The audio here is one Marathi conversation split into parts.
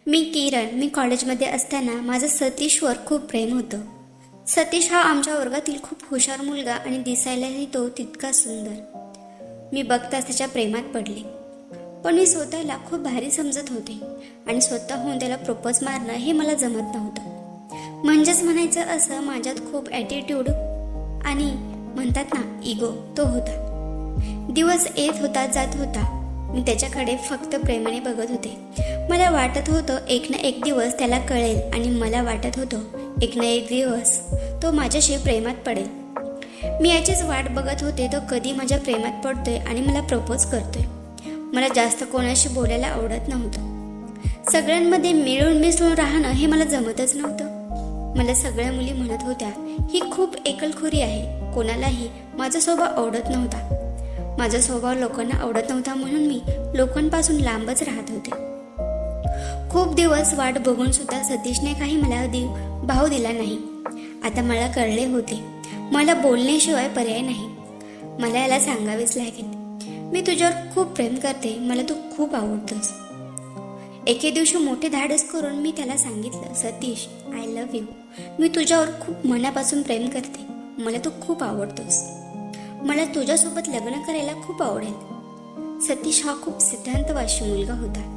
मी कॉलेजमध्ये असताना माझं सतीशवर खूप प्रेम होतं. सतीश हा आमच्या वर्गातील खूप हुशार मुलगा आणि दिसायलाही तो तितका सुंदर. मी बघताच त्याच्या प्रेमात पडले. पण मी स्वतःला खूप भारी समजत होते आणि स्वतःहून त्याला प्रपोज मारणं हे मला जमत नव्हतं. म्हणजेच म्हणायचं असं माझ्यात खूप ॲटिट्यूड आणि म्हणतात ना इगो तो होता. दिवस येत होता जात होता. मी त्याच्याकडे फक्त प्रेमाने बघत होते. मला वाटत होतं एक ना एक दिवस त्याला कळेल आणि मला वाटत होतं एक ना एक दिवस तो माझ्याशी प्रेमात पडेल. मी याचीच वाट बघत होते तो कधी माझ्या प्रेमात पडतोय आणि मला प्रपोज करतोय. मला जास्त कोणाशी बोलायला आवडत नव्हतं. सगळ्यांमध्ये मिळून मिसळून राहणं हे मला जमतच नव्हतं. मला सगळ्या मुली म्हणत होत्या ही खूप एकलखोरी आहे. कोणालाही माझा स्वभाव आवडत नव्हता. माझा स्वभाव लोकांना आवडत नव्हता म्हणून मी लोकांपासून लांबच राहत होते. खूप दिवस वाट बघून सुद्धा सतीशने काही मला भाव दिला नाही. आता मला कळले होते मला बोलण्याशिवाय पर्याय नाही. मला याला सांगावेच लागेल. मी तुझ्यावर खूप प्रेम करते. मला तू खूप आवडतोस. एके दिवशी मोठे धाडस करून मी त्याला सांगितलं सतीश आय लव्ह यू. मी तुझ्यावर खूप मनापासून प्रेम करते. मला तू खूप आवडतोस. मला तुझ्यासोबत लग्न करायला खूप आवडेल. सतीश हा खूप सिद्धांतवादी मुलगा होता.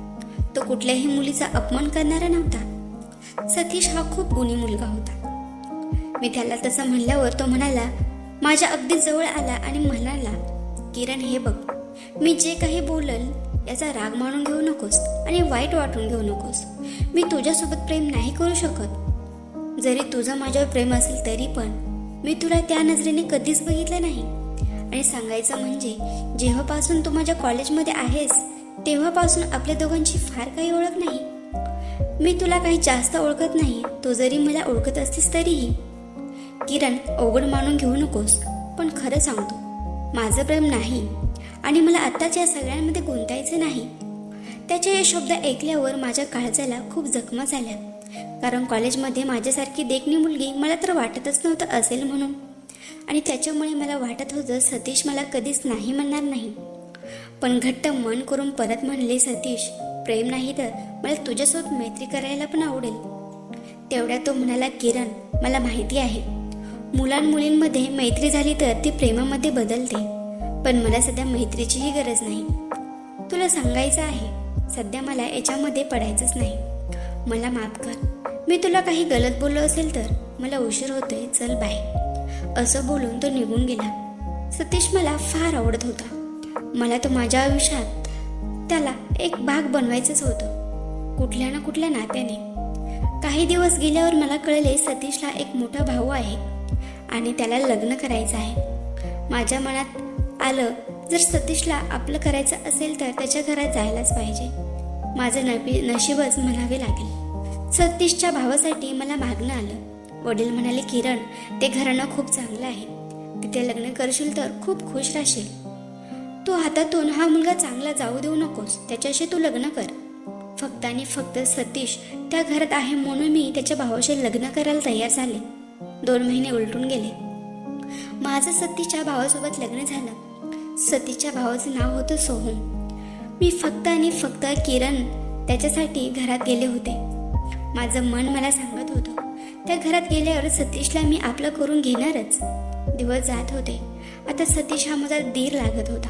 तो कुठल्याही मुलीचा अपमान करणारा नव्हता. सतीश हा खूप गुणी मुलगा होता. मी त्याला तसं म्हणल्यावर तो म्हणाला माझ्या अगदी जवळ आला आणि म्हणाला किरण हे बघ मी जे काही बोलल याचा राग मानून घेऊ नकोस आणि वाईट वाटून घेऊ नकोस. मी तुझ्यासोबत प्रेम नाही करू शकत. जरी तुझं माझ्यावर प्रेम असेल तरी पण मी तुला त्या नजरेने कधीच बघितलं नाही. आणि सांगायचं म्हणजे जेव्हापासून तू माझ्या कॉलेजमध्ये आहेस तेव्हापासून आपल्या दोघांची फार काही ओळख नाही. मी तुला काही जास्त ओळखत नाही. तू जरी मला ओळखत असतीस तरीही. किरण अवघड मानून घेऊ नकोस पण खरं सांगतो माझं प्रेम नाही आणि मला आत्ताच या सगळ्यांमध्ये गुंतायचं नाही. त्याचे हे शब्द ऐकल्यावर माझ्या काळजाला खूप जखमा झाल्या. कारण कॉलेजमध्ये माझ्यासारखी देखणी मुलगी मला तर वाटतच नव्हतं असेल म्हणून. आणि त्याच्यामुळे मला वाटत होतं सतीश मला कधीच नाही म्हणणार नाही. पण घट्ट मन करून परत म्हणले सतीश प्रेम नाही तर मला तुझ्यासोबत मैत्री करायला पण आवडेल. तेवढ्या तो म्हणाला किरण मला माहिती आहे मुलांमुलींमध्ये मैत्री झाली तर ती प्रेमामध्ये बदलते. पण मला सध्या मैत्रीचीही गरज नाही. तुला सांगायचं आहे सध्या मला याच्यामध्ये पडायचंच नाही. मला माफ कर. मी तुला काही गलत बोललो असेल तर. मला उशीर होतोय चल बाय. असं बोलून तो निघून गेला. सतीश मला फार आवडत होता. मला तो माझ्या आयुष्यात त्याला एक भाग बनवायचंच होतं कुठल्या ना कुठल्या नात्याने. काही दिवस गेल्यावर मला कळले सतीशला एक मोठा भाऊ आहे आणि त्याला लग्न करायचं आहे. माझ्या मनात आलं जर सतीशला आपलं करायचं असेल तर त्याच्या घरात जायलाच पाहिजे. माझं नशीबच म्हणावे लागेल. सतीशच्या भावासाठी मला मागणं आलं. वडील म्हणाले किरण ते घराणं खूप चांगलं आहे. तिथे लग्न करशील तर खूप खुश राहशील. तू हातातून हा मुलगा चांगला जाऊ देऊ नकोस. त्याच्याशी तू लग्न कर. फक्त आणि फक्त सतीश त्या घरात आहे म्हणून मी त्याच्या भावाशी लग्न करायला तयार झाले. 2 महिने उलटून गेले. माझं सतीशच्या भावासोबत लग्न झालं. सतीशच्या भावाचं नाव होतं सोहम. मी फक्त आणि फक्त किरण त्याच्यासाठी घरात गेले होते. माझं मन मला सांगत होतं त्या घरात गेल्यावर सतीशला मी आपलं करून घेणारच. दिवस जात होते. आता सतीश हा माझा धीर लागत होता.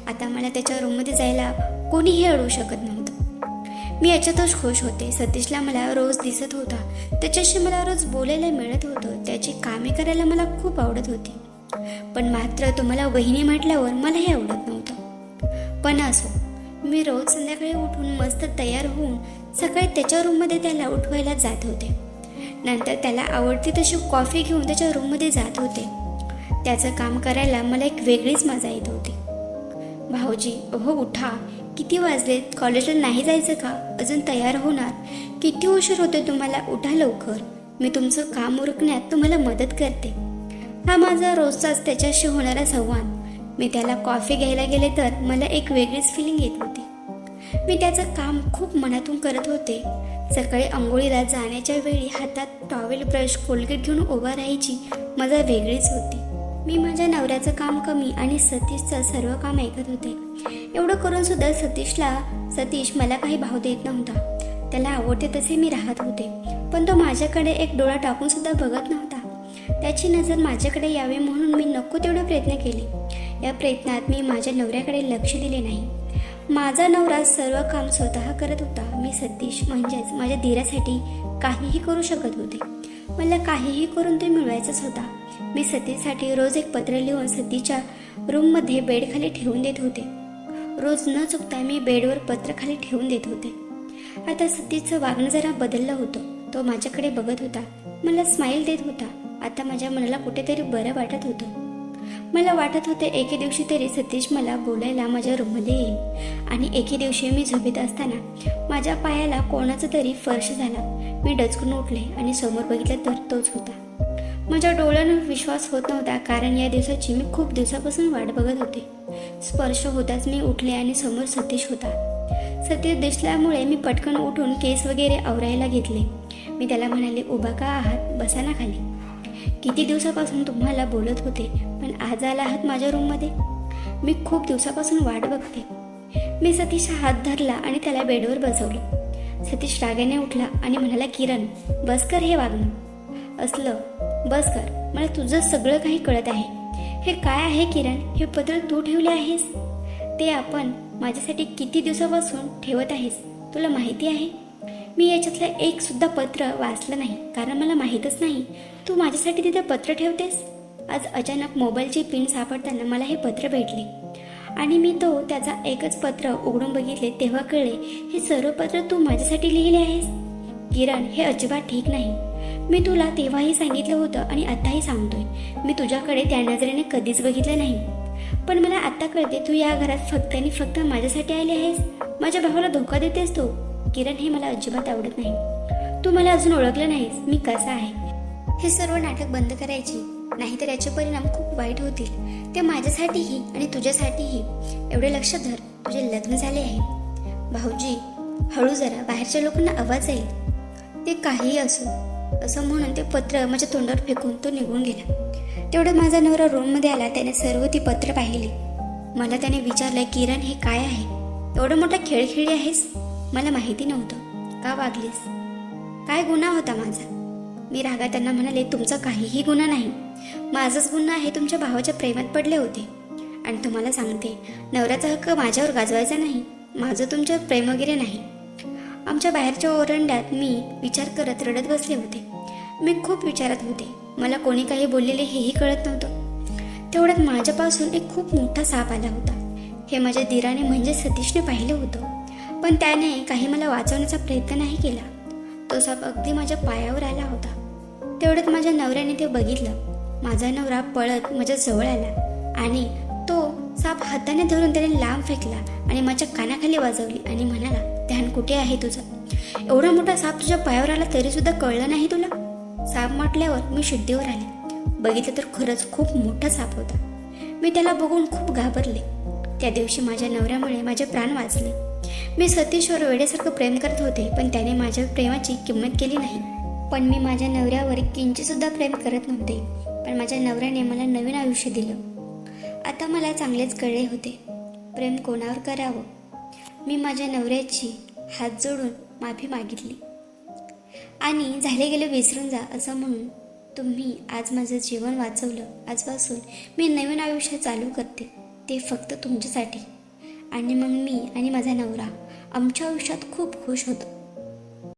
आता मला त्याच्या रूममध्ये जायला कोणीही अडवू शकत नव्हतं. मी याच्यातच खुश होते. सतीशला मला रोज दिसत होता. त्याच्याशी मला रोज बोलायला मिळत होतं. त्याची कामे करायला मला खूप आवडत होती. पण मात्र तुम्हाला वहिनी म्हटल्यावर मलाही आवडत नव्हतं. पण असो मी रोज संध्याकाळी उठून मस्त तयार होऊन सकाळी त्याच्या रूममध्ये त्याला उठवायला जात होते. नंतर त्याला आवडती तशी कॉफी घेऊन त्याच्या रूममध्ये जात होते. त्याचं काम करायला मला एक वेगळीच मजा येत होती. भाऊजी अहो उठा. किती वाजलेत? कॉलेजला नाही जायचं का? अजून तयार होणार? किती उशीर होतोय तुम्हाला? उठा लवकर. मी तुमचं काम उरकण्यात तुम्हाला मदत करते. हा माझा रोजचाच त्याच्याशी होणारा संवाद. मी त्याला कॉफी घ्यायला गेले तर मला एक वेगळीच फिलिंग येत होती. मी त्याचं काम खूप मनातून करत होते. सकाळी आंघोळीला जाण्याच्या वेळी हातात टॉवेल ब्रश कोलगेट घेऊन उभा राहायची मजा वेगळीच होती. मी माझ्या नवऱ्याचं काम कमी आणि सतीशचं सर्व काम ऐकत होते. एवढं करून सुद्धा सतीश मला काही भाव देत नव्हता. त्याला आवडते तसे मी राहत होते, पण तो माझ्याकडे एक डोळा टाकून सुद्धा बघत नव्हता. त्याची नजर माझ्याकडे यावी म्हणून मी नको तेवढे प्रयत्न केले. या प्रयत्नात मी माझ्या नवऱ्याकडे लक्ष दिले नाही. माझा नवरा सर्व काम स्वतः करत होता. मी सतीश म्हणजेच माझ्या धीरासाठी काहीही करू शकत होते. मला काहीही करून ते मिळवायचंच होता. मी सतीशसाठी रोज एक पत्र लिहून सतीच्या रूममध्ये बेडखाली ठेवून देत होते. रोज न चुकता मी बेडवर पत्र खाली ठेवून देत होते. आता सतीशचं वागणं जरा बदललं होतं. तो माझ्याकडे बघत होता, मला स्माईल देत होता. आता माझ्या मनाला कुठेतरी बरं वाटत होतं. मला वाटत होते एके दिवशी तरी सतीश मला बोलायला माझ्या रूममध्ये येईल. आणि एके दिवशी मी झोपेत असताना माझ्या पायाला कोणाचा तरी स्पर्श झाला. मी डचकून उठले आणि समोर बघितलं तर तोच होता. माझ्या डोळ्यांना विश्वास होत नव्हता, कारण या दिवसाची मी खूप दिवसापासून वाट बघत होते. स्पर्श होताच मी उठले आणि समोर सतीश होता. सतीश दिसल्यामुळे मी पटकन उठून केस वगैरे आवरायला घेतले. मी त्याला म्हणाले, उभा का आहात, बसा ना खाली. किती दिवसापासून तुम्हाला बोलत होते, पण आज आला आहात माझ्या रूममध्ये. मी खूप दिवसापासून वाट बघते. मी सतीशचा हात धरला आणि त्याला बेडवर बसवलं. सतीश रागाने उठला आणि म्हणाला, किरण बस कर हे वागणं असलं, बस कर, मला तुझं सगळं काही कळत आहे. हे काय आहे किरण, हे पत्र तू ठेवले आहेस. ते आपण माझ्यासाठी किती दिवसापासून ठेवत आहेस, तुला माहिती आहे. मी याच्यातलं एक सुद्धा पत्र वाचलं नाही, कारण मला माहीतच नाही तू माझ्यासाठी तिथे पत्र ठेवतेस. आज अचानक मोबाईलची पिन सापडताना मला हे पत्र भेटले आणि मी त्याचा एकच पत्र उघडून बघितले. तेव्हा कळले हे सर्व पत्र तू माझ्यासाठी लिहिले आहेस. किरण, हे अजिबात ठीक नाही. मी तुला तेव्हाही सांगितलं होतं आणि आत्ताही सांगतोय, मी तुझ्याकडे त्या नजरेने कधीच बघितलं नाही. पण मला आत्ता कळते तू या घरात फक्त आणि फक्त माझ्यासाठी आली आहेस. माझ्या भावाला धोका देतेस तू. किरण, हे मला अजिबात आवडत नाही. तू मला अजून ओळखलं नाहीस मी कसा आहे. हे सर्व नाटक बंद करायची, नाहीतर याचे परिणाम खूप वाईट होतील. ते माझ्यासाठीही आणि तुझ्यासाठीही. एवढे लक्षात धर, तुझे लग्न झाले आहे. भाऊजी, हळू जरा, बाहेरच्या लोकांना आवाज येईल. ते काहीही असो, असं म्हणून ते पत्र माझ्या तोंडावर फेकून तो निघून गेला. तेवढं माझा नवरा रूममध्ये आला. त्याने सर्व ती पत्र पाहिली. मला त्याने विचारलं, किरण हे काय आहे, एवढा मोठा खेळ खेळली आहेस. मला माहिती नव्हतं. का वागलीस, काय गुन्हा होता माझा. मी रागात त्यांना म्हणाले, तुमचा काहीही गुन्हा नाही, माझाच गुन्हा आहे. तुमच्या भावाच्या प्रेमात पडले होते. आणि तुम्हाला सांगते, नवऱ्याचा हक्क माझ्यावर गाजवायचा नाही. माझं तुमच्यावर प्रेम वगैरे नाही. आमच्या बाहेरच्या ओरंड्यात मी विचार करत रडत बसले होते. मी खूप विचारात होते. मला कोणी काही बोललेले हेही कळत नव्हतं. तेवढ्यात माझ्यापासून एक खूप मोठा साप आला होता. हे माझ्या धीराने म्हणजे सतीशने पाहिलं होतं, पण त्याने काही मला वाचवण्याचा प्रयत्न नाही केला. तो साप अगदी माझ्या पायावर आला होता. तेवढ्यात माझ्या नवऱ्याने ते बघितलं. माझा नवरा पळत माझ्या जवळ आला आणि तो साप हाताने धरून त्याने लांब फेकला आणि माझ्या कानाखाली वाजवली आणि म्हणाला, ध्यान कुठे आहे तुझं. एवढा मोठा साप तुझ्या पायावर आला तरी सुद्धा कळलं नाही तुला. साप म्हटल्यावर मी शुद्धीवर आले. बघितलं तर खरंच खूप मोठा साप होता. मी त्याला बघून खूप घाबरले. त्या दिवशी माझ्या नवऱ्यामुळे माझे प्राण वाचले. मी सतीशवर वेड्यासारखं प्रेम करत होते, पण त्याने माझ्या प्रेमाची किंमत केली नाही. पण मी माझ्या नवऱ्यावर किंचितसुद्धा प्रेम करत नव्हते. पण माझ्या नवऱ्याने मला नवीन आयुष्य दिलं. आता मला चांगलेच कळले होते प्रेम कोणावर करावं. मी माझ्या नवऱ्याची हात जोडून माफी मागितली आणि झाले गेले विसरून जा असं म्हणून तुम्ही आज माझं जीवन वाचवलं. आजपासून मी नवीन आयुष्य चालू करते, ते फक्त तुमच्यासाठी. आणि मग मी आणि माझा नवरा आमच्या आयुष्यात खूप खुश होतो.